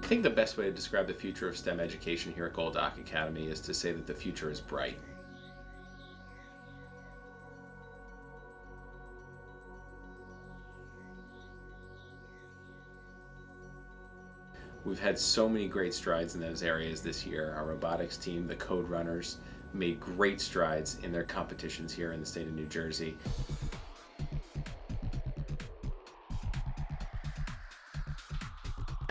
I think the best way to describe the future of STEM education here at Goldock Academy is to say that the future is bright. We've had so many great strides in those areas this year. Our robotics team, the CodeRunners, made great strides in their competitions here in the state of New Jersey.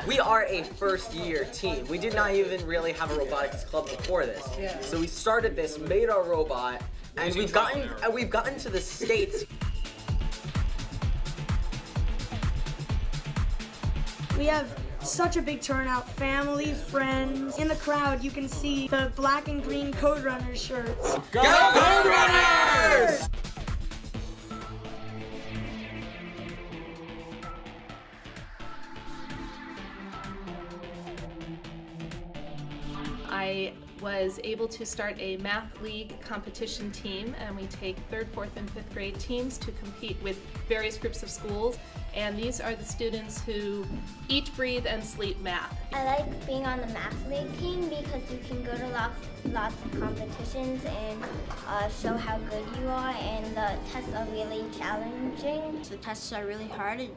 We are a first-year team. We did not even really have a robotics club before this. So we started this, made our robot, and we've gotten to the States. We have such a big turnout, family, friends. In the crowd, you can see the black and green CodeRunners shirts. Go CodeRunners! I was able to start a math league competition team, and we take 3rd, 4th, and 5th grade teams to compete with various groups of schools. And these are the students who eat, breathe, and sleep math. I like being on the math league team because you can go to lots of competitions and show how good you are, and the tests are really challenging. The tests are really hard, and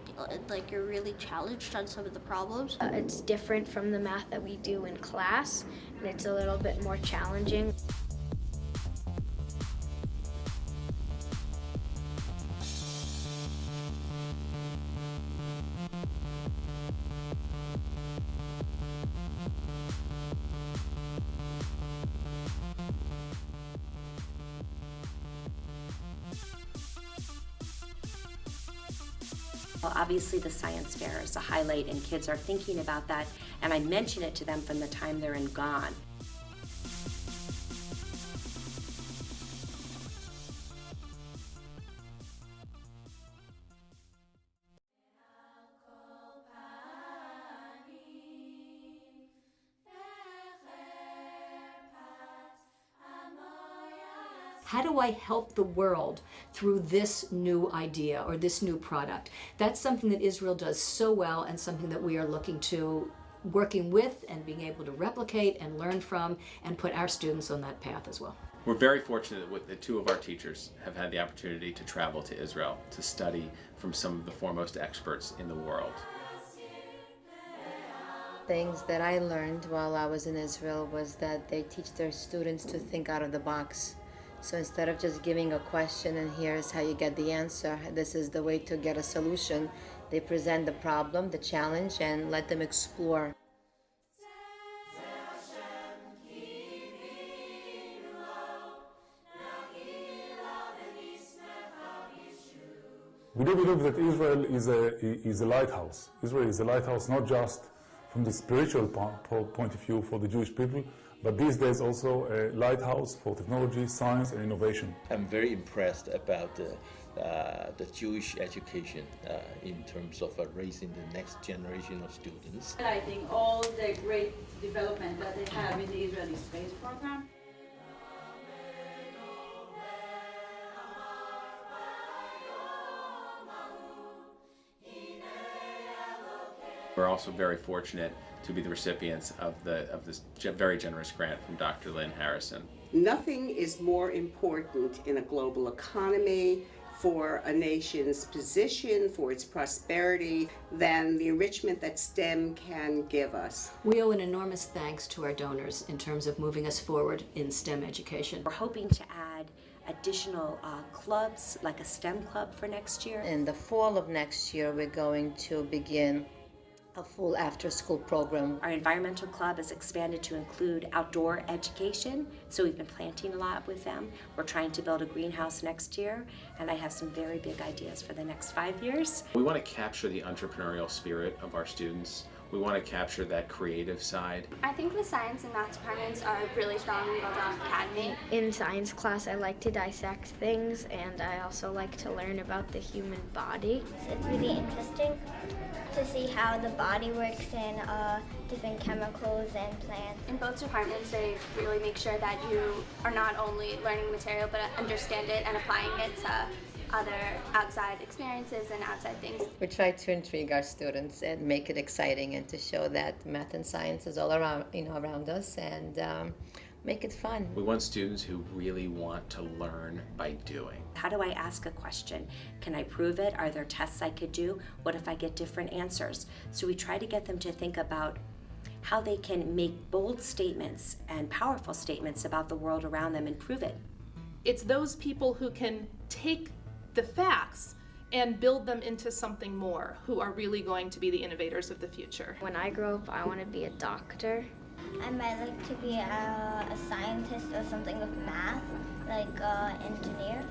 like you're really challenged on some of the problems. It's different from the math that we do in class, and it's a little bit more challenging. Well, obviously the science fair is a highlight and kids are thinking about that, and I mention it to them from the time they're in Gone. How do I help the world through this new idea or this new product? That's something that Israel does so well, and something that we are working with and being able to replicate and learn from and put our students on that path as well. We're very fortunate that 2 of our teachers have had the opportunity to travel to Israel to study from some of the foremost experts in the world. Things that I learned while I was in Israel was that they teach their students to think out of the box. So instead of just giving a question and here's how you get the answer, this is the way to get a solution, they present the problem, the challenge, and let them explore. We do believe that Israel is a lighthouse. Israel is a lighthouse not just from the spiritual point of view for the Jewish people, but these days also a lighthouse for technology, science, and innovation. I'm very impressed about the Jewish education in terms of raising the next generation of students. I think all the great development that they have in the Israeli space program. We're also very fortunate to be the recipients of this very generous grant from Dr. Lynn Harrison. Nothing is more important in a global economy, for a nation's position, for its prosperity, than the enrichment that STEM can give us. We owe an enormous thanks to our donors in terms of moving us forward in STEM education. We're hoping to add additional clubs, like a STEM club for next year. In the fall of next year, we're going to begin a full after-school program. Our environmental club is expanded to include outdoor education, so we've been planting a lot with them. We're trying to build a greenhouse next year, and I have some very big ideas for the next 5 years. We want to capture the entrepreneurial spirit of our students. We want to capture that creative side. I think the science and math departments are really strong in Goldock Academy. In science class, I like to dissect things, and I also like to learn about the human body. It's really interesting to see how the body works in different chemicals and plants. In both departments, they really make sure that you are not only learning material, but understand it and applying it to other outside experiences and outside things. We try to intrigue our students and make it exciting and to show that math and science is all around, around us, and make it fun. We want students who really want to learn by doing. How do I ask a question? Can I prove it? Are there tests I could do? What if I get different answers? So we try to get them to think about how they can make bold statements and powerful statements about the world around them and prove it. It's those people who can take the facts and build them into something more, who are really going to be the innovators of the future. When I grow up, I want to be a doctor. I might like to be a scientist or something with math, like engineer.